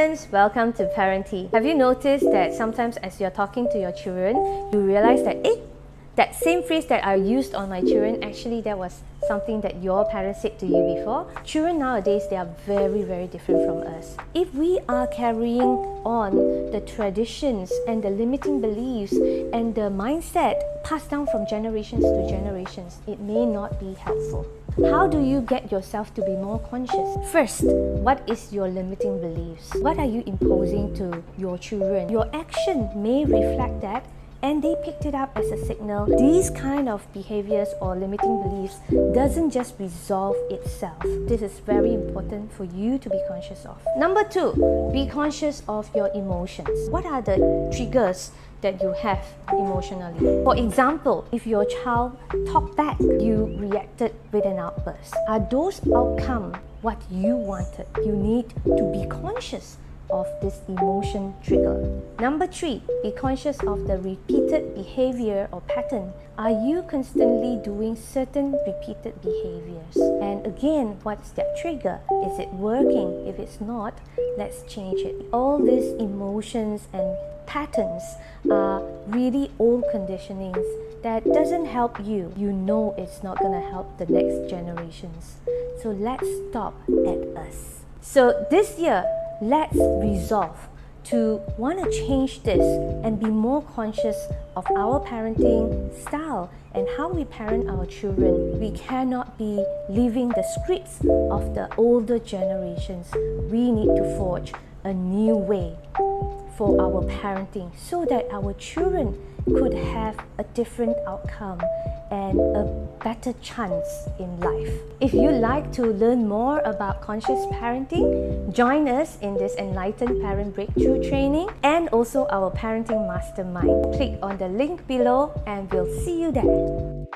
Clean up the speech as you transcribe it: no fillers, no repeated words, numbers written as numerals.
students, welcome to Parenting. Have you noticed that sometimes as you're talking to your children, you realize that that same phrase that I used on my children, actually that was something that your parents said to you before? Children nowadays, they are very, very different from us. If we are carrying on the traditions and the limiting beliefs and the mindset passed down from generations to generations, it may not be helpful. How do you get yourself to be more conscious? First, what is your limiting beliefs? What are you imposing to your children? Your action may reflect that, and they picked it up as a signal. These kind of behaviors or limiting beliefs doesn't just resolve itself. This is very important for you to be conscious of. Number 2, be conscious of your emotions. What are the triggers that you have emotionally? For example, if your child talked back, you reacted with an outburst. Are those outcomes what you wanted? You need to be conscious of this emotion trigger. Number 3, be conscious of the repeated behavior or pattern. Are you constantly doing certain repeated behaviors? And again, what's that trigger? Is it working? If it's not, let's change it. All these emotions and patterns are really old conditionings that doesn't help you. You know it's not going to help the next generations. So let's stop at us. So this year, let's resolve to want to change this and be more conscious of our parenting style and how we parent our children. We cannot be living the scripts of the older generations. We need to forge a new way for our parenting so that our children could have a different outcome and a better chance in life. If you'd like to learn more about conscious parenting, join us in this Enlightened Parent Breakthrough training and also our Parenting Mastermind. Click on the link below and we'll see you there.